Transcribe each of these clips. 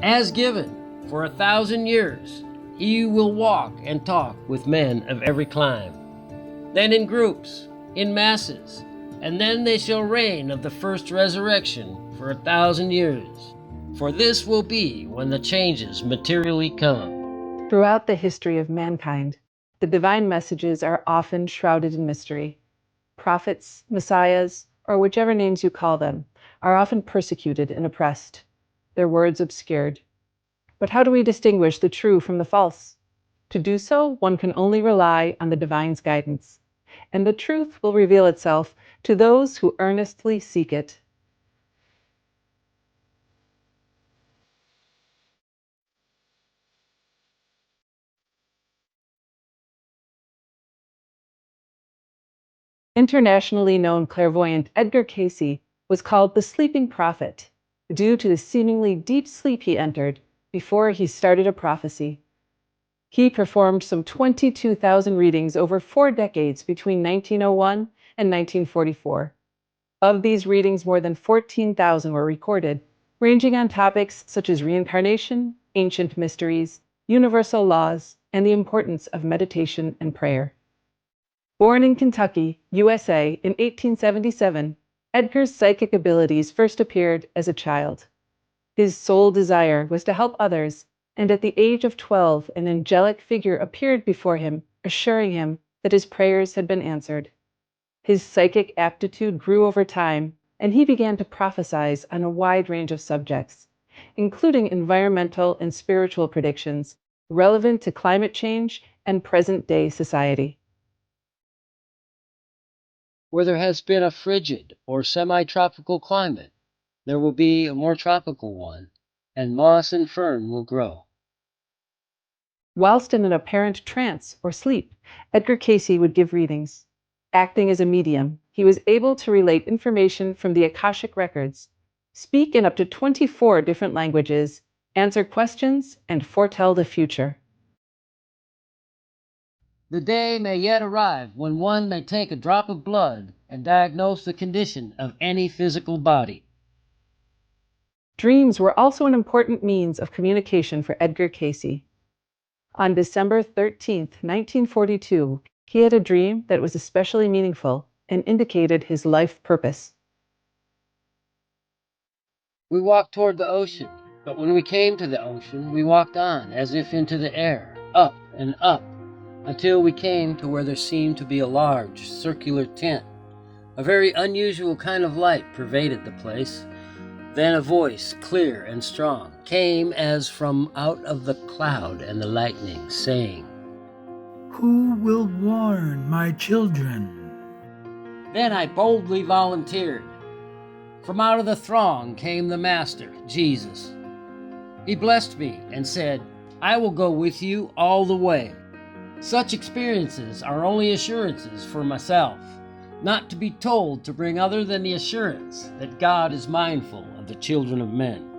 As given for 1,000 years, he will walk and talk with men of every clime, then in groups, in masses, and then they shall reign of the first resurrection for 1,000 years. For this will be when the changes materially come. Throughout the history of mankind, the divine messages are often shrouded in mystery. Prophets, messiahs, or whichever names you call them, are often persecuted and oppressed, their words obscured. But how do we distinguish the true from the false? To do so, one can only rely on the divine's guidance, and the truth will reveal itself to those who earnestly seek it. Internationally known clairvoyant Edgar Cayce was called the sleeping prophet due to the seemingly deep sleep he entered before he started a prophecy. He performed some 22,000 readings over 4 decades between 1901 and 1944. Of these readings, more than 14,000 were recorded, ranging on topics such as reincarnation, ancient mysteries, universal laws, and the importance of meditation and prayer. Born in Kentucky, USA, in 1877, Edgar's psychic abilities first appeared as a child. His sole desire was to help others, and at the age of 12, an angelic figure appeared before him, assuring him that his prayers had been answered. His psychic aptitude grew over time, and he began to prophesize on a wide range of subjects, including environmental and spiritual predictions relevant to climate change and present-day society. Where there has been a frigid or semi-tropical climate, there will be a more tropical one, and moss and fern will grow. Whilst in an apparent trance or sleep, Edgar Cayce would give readings. Acting as a medium, he was able to relate information from the Akashic records, speak in up to 24 different languages, answer questions, and foretell the future. The day may yet arrive when one may take a drop of blood and diagnose the condition of any physical body. Dreams were also an important means of communication for Edgar Cayce. On December 13, 1942, he had a dream that was especially meaningful and indicated his life purpose. We walked toward the ocean, but when we came to the ocean, we walked on as if into the air, up and up, until we came to where there seemed to be a large circular tent. A very unusual kind of light pervaded the place. Then a voice, clear and strong, came as from out of the cloud and the lightning, saying, "Who will warn my children?" Then I boldly volunteered. From out of the throng came the Master, Jesus. He blessed me and said, I will go with you all the way. Such experiences are only assurances for myself, not to be told to bring other than the assurance that God is mindful of the children of men.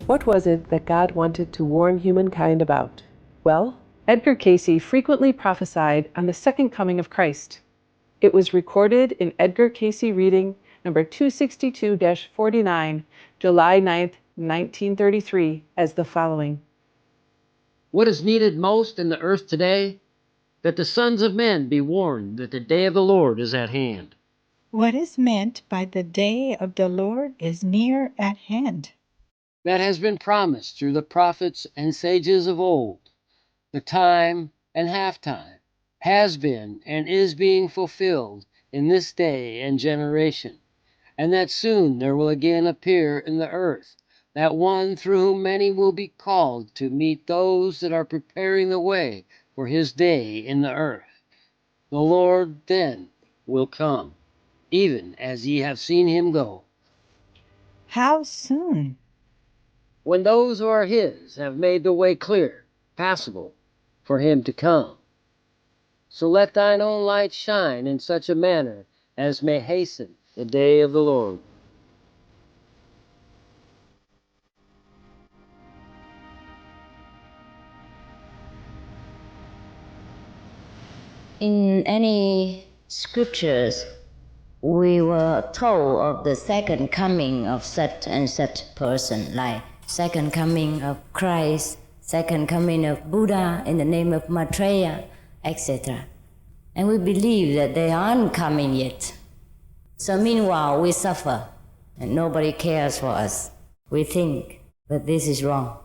What was it that God wanted to warn humankind about? Well, Edgar Cayce frequently prophesied on the second coming of Christ. It was recorded in Edgar Cayce reading number 262-49, July 9, 1933, as the following. What is needed most in the earth today? That the sons of men be warned that the day of the Lord is at hand. What is meant by the day of the Lord is near at hand. That has been promised through the prophets and sages of old. The time and half-time has been and is being fulfilled in this day and generation, and that soon there will again appear in the earth that one through whom many will be called to meet those that are preparing the way for his day in the earth. The Lord then will come, even as ye have seen him go. How soon? When those who are his have made the way clear, passable, for him to come. So let thine own light shine in such a manner as may hasten the day of the Lord. In any scriptures, we were told of the second coming of such and such person, like second coming of Christ, second coming of Buddha in the name of Maitreya, etc. And we believe that they aren't coming yet. So meanwhile, we suffer, and nobody cares for us. We think, but this is wrong.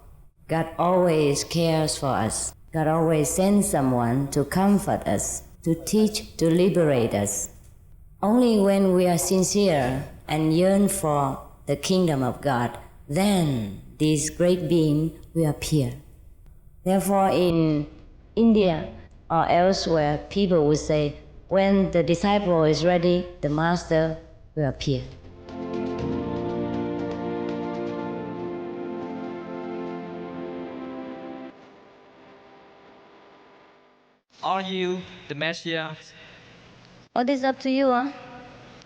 God always cares for us. God always sends someone to comfort us, to teach, to liberate us. Only when we are sincere and yearn for the kingdom of God, then this great being will appear. Therefore, in India or elsewhere, people will say, when the disciple is ready, the master will appear. Are you the Messiah? Oh, it's up to you, huh?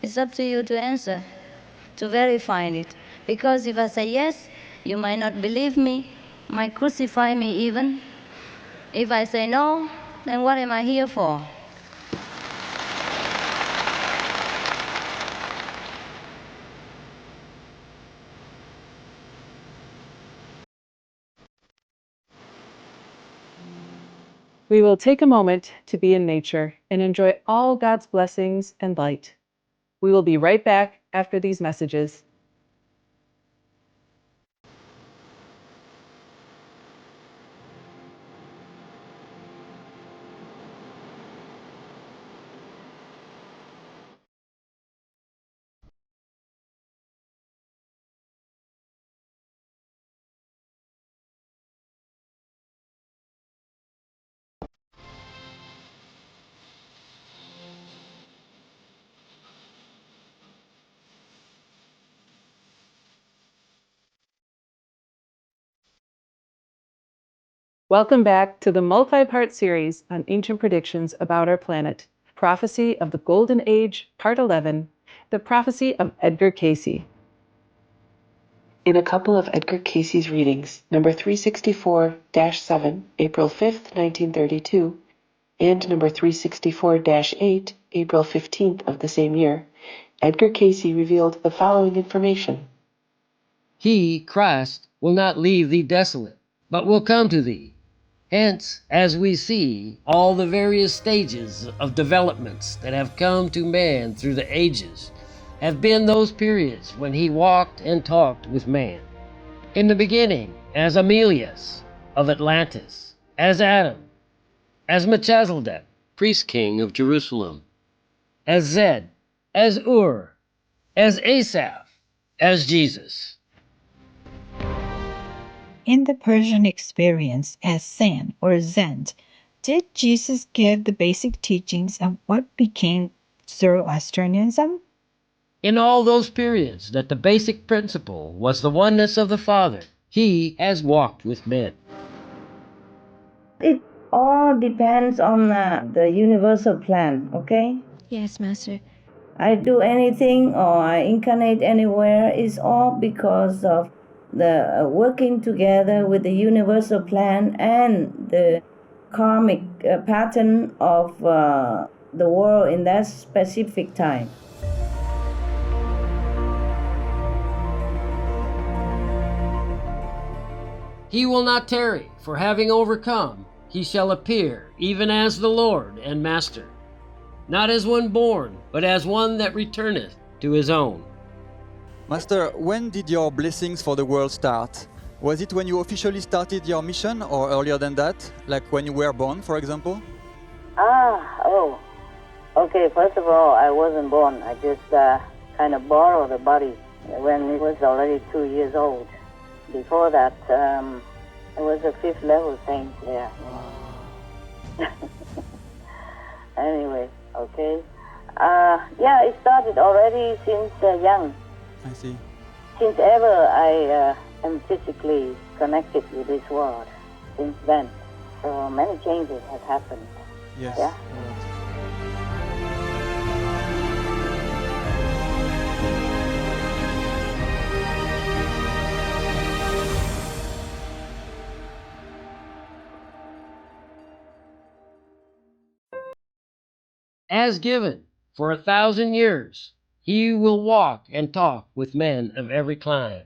It's up to you to answer, to verify it. Because if I say yes, you might not believe me, might crucify me even. If I say no, then what am I here for? We will take a moment to be in nature and enjoy all God's blessings and light. We will be right back after these messages. Welcome back to the multi-part series on ancient predictions about our planet, Prophecy of the Golden Age, Part 11, the Prophecy of Edgar Cayce. In a couple of Edgar Cayce's readings, number 364-7, April 5th, 1932, and number 364-8, April 15th of the same year, Edgar Cayce revealed the following information. He, Christ, will not leave thee desolate, but will come to thee. Hence, as we see, all the various stages of developments that have come to man through the ages have been those periods when he walked and talked with man. In the beginning, as Amelius of Atlantis, as Adam, as Melchizedek, priest king of Jerusalem, as Zed, as Ur, as Asaph, as Jesus. In the Persian experience as Zen or Zend, did Jesus give the basic teachings of what became Zoroastrianism? In all those periods that the basic principle was the oneness of the Father, he has walked with men. It all depends on the universal plan, okay? Yes, Master. I do anything or I incarnate anywhere is all because of the working together with the universal plan and the karmic pattern of the world in that specific time. He will not tarry, for having overcome, he shall appear, even as the Lord and Master, not as one born, but as one that returneth to his own. Master, when did your blessings for the world start? Was it when you officially started your mission or earlier than that, like when you were born, for example? Okay, first of all, I wasn't born. I just kind of borrowed the body when it was already 2 years old. Before that, it was a fifth level saint there. Anyway, okay. It started already since young. I see. Since ever I am physically connected with this world, since then. So many changes have happened. Yes. Yeah? Right. as given for 1,000 years. He will walk and talk with men of every clime.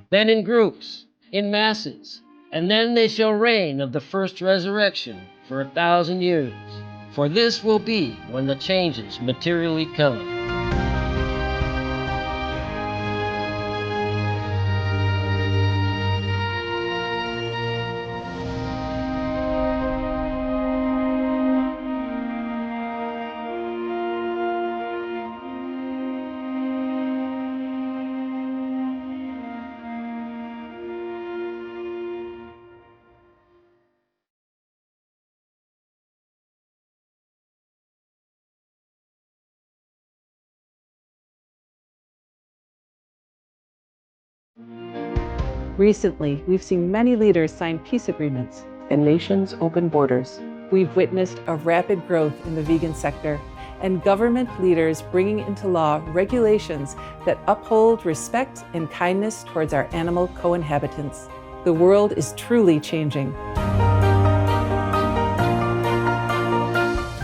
Then in groups, in masses, and then they shall reign of the first resurrection for 1,000 years. For this will be when the changes materially come. Recently, we've seen many leaders sign peace agreements and nations open borders. We've witnessed a rapid growth in the vegan sector and government leaders bringing into law regulations that uphold respect and kindness towards our animal co-inhabitants. The world is truly changing.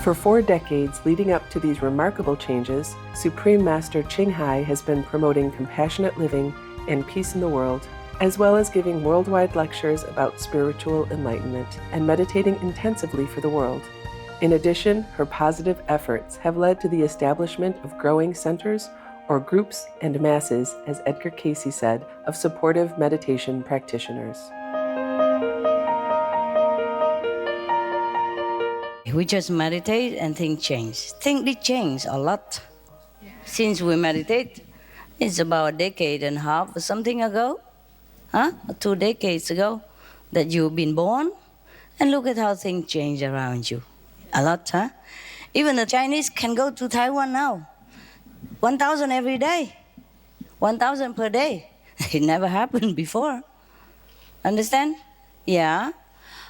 For 4 decades leading up to these remarkable changes, Supreme Master Ching Hai has been promoting compassionate living and peace in the world, as well as giving worldwide lectures about spiritual enlightenment and meditating intensively for the world. In addition, her positive efforts have led to the establishment of growing centers or groups and masses, as Edgar Cayce said, of supportive meditation practitioners. We just meditate and things change. Things did change a lot. Since we meditate, it's about a decade and a half or something ago. 2 decades ago that you've been born, and look at how things change around you. A lot, huh? Even the Chinese can go to Taiwan now. 1,000 every day. 1,000 per day. It never happened before. Understand? Yeah.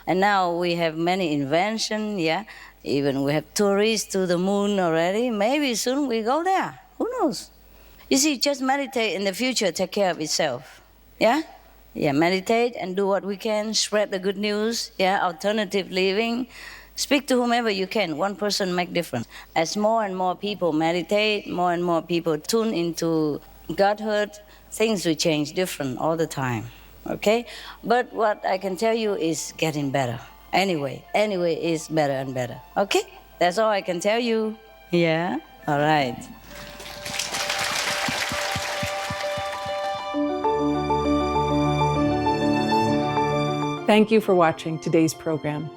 And now we have many inventions, yeah. Even we have tourists to the moon already. Maybe soon we go there. Who knows? You see, just meditate in the future, take care of itself. Yeah? Yeah, meditate and do what we can, spread the good news, yeah, alternative living. Speak to whomever you can. One person make difference. As more and more people meditate, more and more people tune into Godhood, things will change different all the time, okay? But what I can tell you is getting better. Anyway, it's better and better, okay? That's all I can tell you. Yeah? All right. Thank you for watching today's program.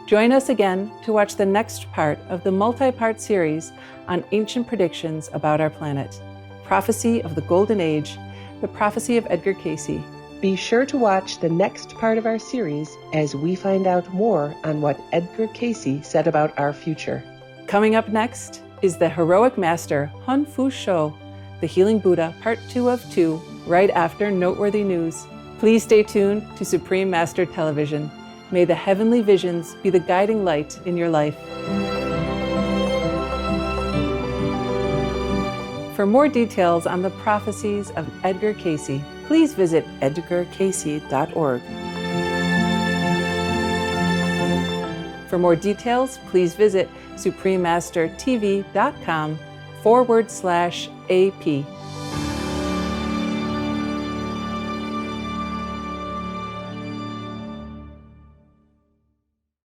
Join us again to watch the next part of the multi-part series on ancient predictions about our planet, Prophecy of the Golden Age, the Prophecy of Edgar Cayce. Be sure to watch the next part of our series as we find out more on what Edgar Cayce said about our future. Coming up next is the Heroic Master Hun Fu Shou, the Healing Buddha, Part 2 of 2, right after Noteworthy News. Please stay tuned to Supreme Master Television. May the heavenly visions be the guiding light in your life. For more details on the prophecies of Edgar Cayce, please visit edgarcayce.org. For more details, please visit suprememastertv.com/AP.